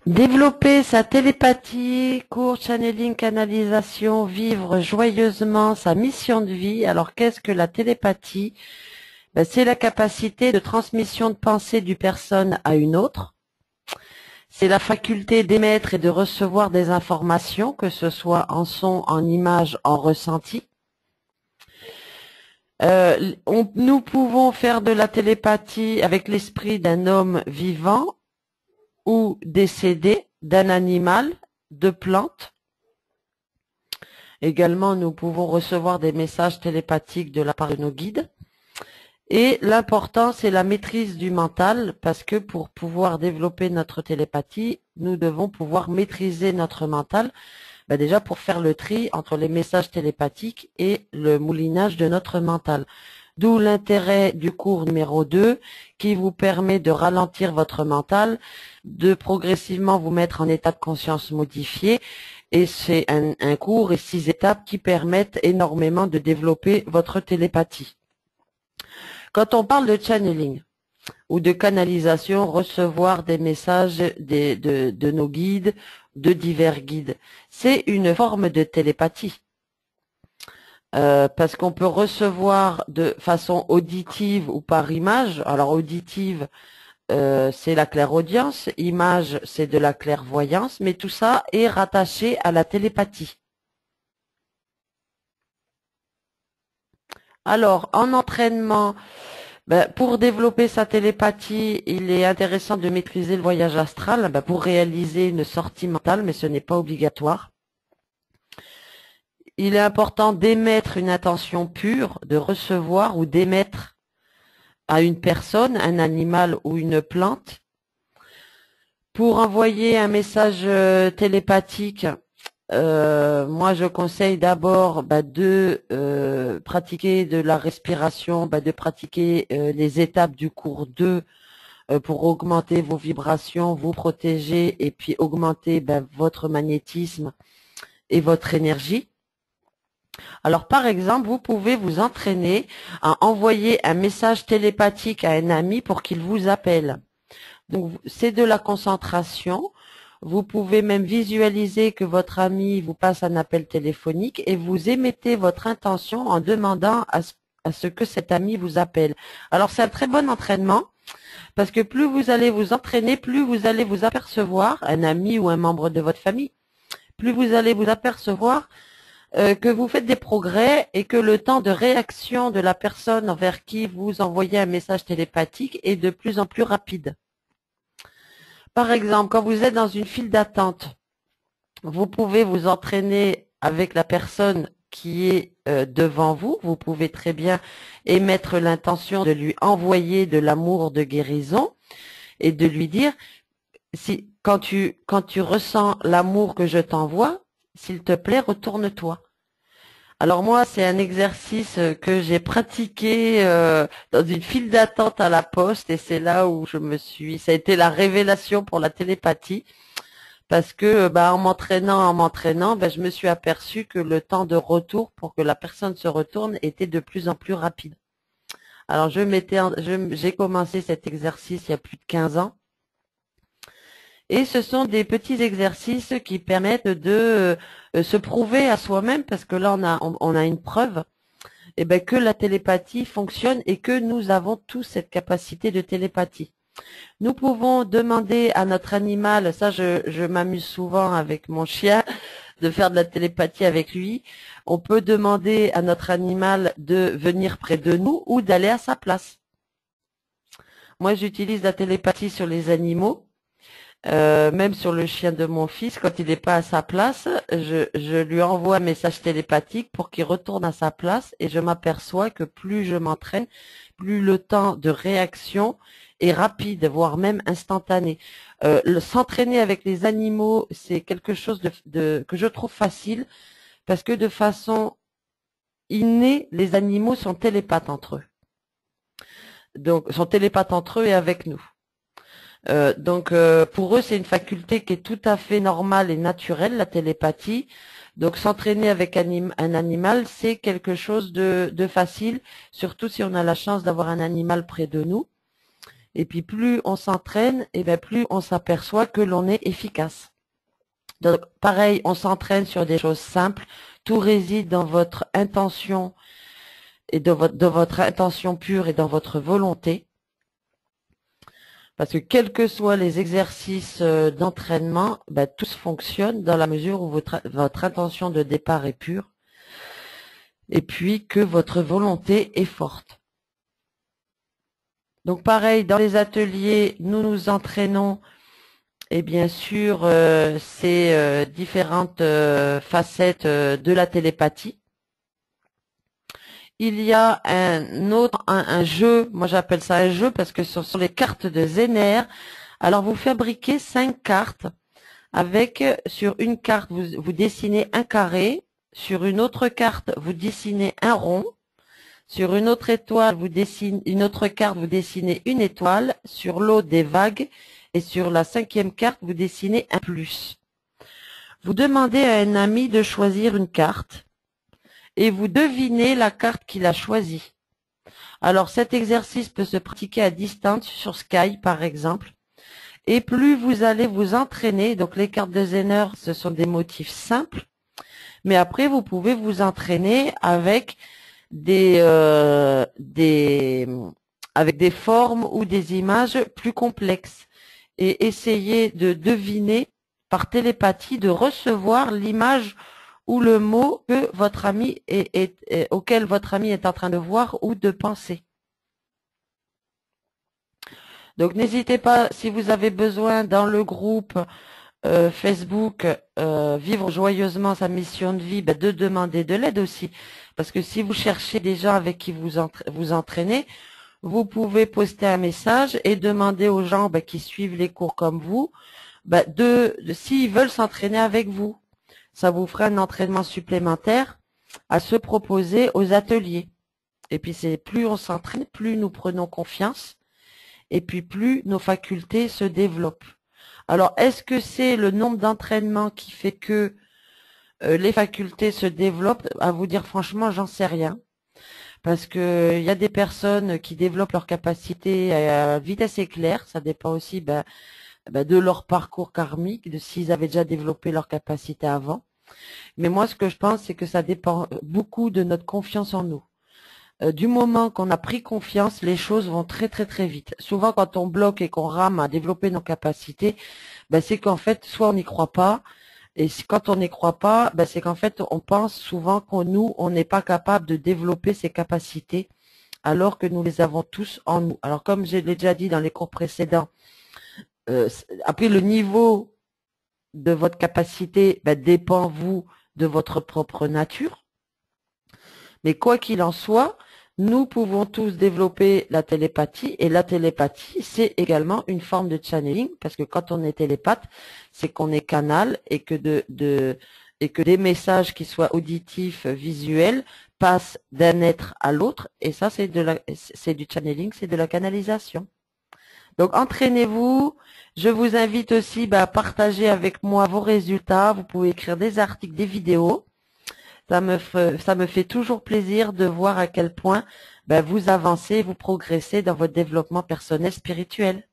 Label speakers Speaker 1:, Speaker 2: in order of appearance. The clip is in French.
Speaker 1: Développer sa télépathie, cours, channeling, canalisation, vivre joyeusement sa mission de vie. Alors, qu'est-ce que la télépathie? C'est la capacité de transmission de pensée d'une personne à une autre. C'est la faculté d'émettre et de recevoir des informations, que ce soit en son, en image, en ressenti. Nous pouvons faire de la télépathie avec l'esprit d'un homme vivant ou décédé, d'un animal, de plantes. Également, nous pouvons recevoir des messages télépathiques de la part de nos guides. Et l'important, c'est la maîtrise du mental, parce que pour pouvoir développer notre télépathie, nous devons pouvoir maîtriser notre mental, déjà pour faire le tri entre les messages télépathiques et le moulinage de notre mental. D'où l'intérêt du cours numéro 2, qui vous permet de ralentir votre mental, de progressivement vous mettre en état de conscience modifié. Et c'est un cours et 6 étapes qui permettent énormément de développer votre télépathie. Quand on parle de channeling ou de canalisation, recevoir des messages de nos guides, de divers guides, c'est une forme de télépathie. Parce qu'on peut recevoir de façon auditive ou par image. Alors auditive, c'est la clairaudience, image, c'est de la clairvoyance, mais tout ça est rattaché à la télépathie. Alors, en entraînement, pour développer sa télépathie, il est intéressant de maîtriser le voyage astral pour réaliser une sortie mentale, mais ce n'est pas obligatoire. Il est important d'émettre une intention pure, de recevoir ou d'émettre à une personne, un animal ou une plante. Pour envoyer un message télépathique, moi je conseille d'abord de pratiquer de la respiration, de pratiquer les étapes du cours 2 pour augmenter vos vibrations, vous protéger et puis augmenter votre magnétisme et votre énergie. Alors par exemple, vous pouvez vous entraîner à envoyer un message télépathique à un ami pour qu'il vous appelle. Donc c'est de la concentration. Vous pouvez même visualiser que votre ami vous passe un appel téléphonique et vous émettez votre intention en demandant à ce que cet ami vous appelle. Alors c'est un très bon entraînement parce que plus vous allez vous entraîner, plus vous allez vous apercevoir, un ami ou un membre de votre famille, plus vous allez vous apercevoir que vous faites des progrès et que le temps de réaction de la personne envers qui vous envoyez un message télépathique est de plus en plus rapide. Par exemple, quand vous êtes dans une file d'attente, vous pouvez vous entraîner avec la personne qui est devant vous. Vous pouvez très bien émettre l'intention de lui envoyer de l'amour de guérison et de lui dire, quand tu ressens l'amour que je t'envoie, s'il te plaît, retourne-toi. Alors moi, c'est un exercice que j'ai pratiqué dans une file d'attente à la poste et c'est là où ça a été la révélation pour la télépathie parce que en m'entraînant, je me suis aperçu que le temps de retour pour que la personne se retourne était de plus en plus rapide. Alors j'ai commencé cet exercice il y a plus de 15 ans. Et ce sont des petits exercices qui permettent de se prouver à soi-même, parce que là, on a une preuve que la télépathie fonctionne et que nous avons tous cette capacité de télépathie. Nous pouvons demander à notre animal, ça je m'amuse souvent avec mon chien, de faire de la télépathie avec lui. On peut demander à notre animal de venir près de nous ou d'aller à sa place. Moi, j'utilise la télépathie sur les animaux. Même sur le chien de mon fils, quand il n'est pas à sa place, je lui envoie un message télépathique pour qu'il retourne à sa place et je m'aperçois que plus je m'entraîne, plus le temps de réaction est rapide, voire même instantané. S'entraîner avec les animaux, c'est quelque chose que je trouve facile parce que de façon innée, les animaux sont télépathes entre eux. Donc, sont télépathes entre eux et avec nous. Donc pour eux, c'est une faculté qui est tout à fait normale et naturelle, la télépathie. Donc s'entraîner avec un animal, c'est quelque chose de facile, surtout si on a la chance d'avoir un animal près de nous. Et puis plus on s'entraîne, et bien plus on s'aperçoit que l'on est efficace. Donc pareil, on s'entraîne sur des choses simples. Tout réside dans votre intention et dans votre intention pure et dans votre volonté. Parce que quels que soient les exercices d'entraînement, ben, tous fonctionnent dans la mesure où votre intention de départ est pure et puis que votre volonté est forte. Donc pareil, dans les ateliers, nous nous entraînons et bien sûr ces différentes facettes de la télépathie. Il y a un jeu, moi j'appelle ça un jeu parce que ce sont les cartes de Zener. Alors vous fabriquez 5 cartes avec, sur une carte vous dessinez un carré, sur une autre carte vous dessinez un rond, sur une autre étoile une autre carte vous dessinez une étoile, sur l'autre des vagues et sur la 5e carte vous dessinez un plus. Vous demandez à un ami de choisir une carte et vous devinez la carte qu'il a choisie. Alors cet exercice peut se pratiquer à distance sur Skype par exemple. Et plus vous allez vous entraîner, donc les cartes de Zener, ce sont des motifs simples, mais après vous pouvez vous entraîner avec avec des formes ou des images plus complexes et essayer de deviner par télépathie, de recevoir l'image ou le mot que votre ami auquel votre ami est en train de voir ou de penser. Donc n'hésitez pas, si vous avez besoin dans le groupe Facebook Vivre joyeusement sa mission de vie, de demander de l'aide aussi. Parce que si vous cherchez des gens avec qui vous entraînez, vous pouvez poster un message et demander aux gens qui suivent les cours comme vous, s'ils veulent s'entraîner avec vous. Ça vous fera un entraînement supplémentaire à se proposer aux ateliers. Et puis c'est plus on s'entraîne, plus nous prenons confiance, et puis plus nos facultés se développent. Alors, est-ce que c'est le nombre d'entraînements qui fait que les facultés se développent? À vous dire franchement, j'en sais rien. Parce que il y a des personnes qui développent leur capacité à vitesse éclair. Ça dépend aussi de leur parcours karmique, de s'ils avaient déjà développé leur capacité avant. Mais moi, ce que je pense, c'est que ça dépend beaucoup de notre confiance en nous. Du moment qu'on a pris confiance, les choses vont très très très vite. Souvent, quand on bloque et qu'on rame à développer nos capacités, c'est qu'en fait, soit on n'y croit pas, et quand on n'y croit pas, c'est qu'en fait, on pense souvent on n'est pas capable de développer ces capacités, alors que nous les avons tous en nous. Alors, comme je l'ai déjà dit dans les cours précédents, après le niveau de votre capacité dépend, vous, de votre propre nature. Mais quoi qu'il en soit, nous pouvons tous développer la télépathie, et la télépathie, c'est également une forme de channeling, parce que quand on est télépathe, c'est qu'on est canal et que des messages qui soient auditifs, visuels, passent d'un être à l'autre, et ça c'est du channeling, c'est de la canalisation. Donc entraînez-vous. Je vous invite aussi à partager avec moi vos résultats. Vous pouvez écrire des articles, des vidéos. Ça me fait toujours plaisir de voir à quel point vous avancez, vous progressez dans votre développement personnel spirituel.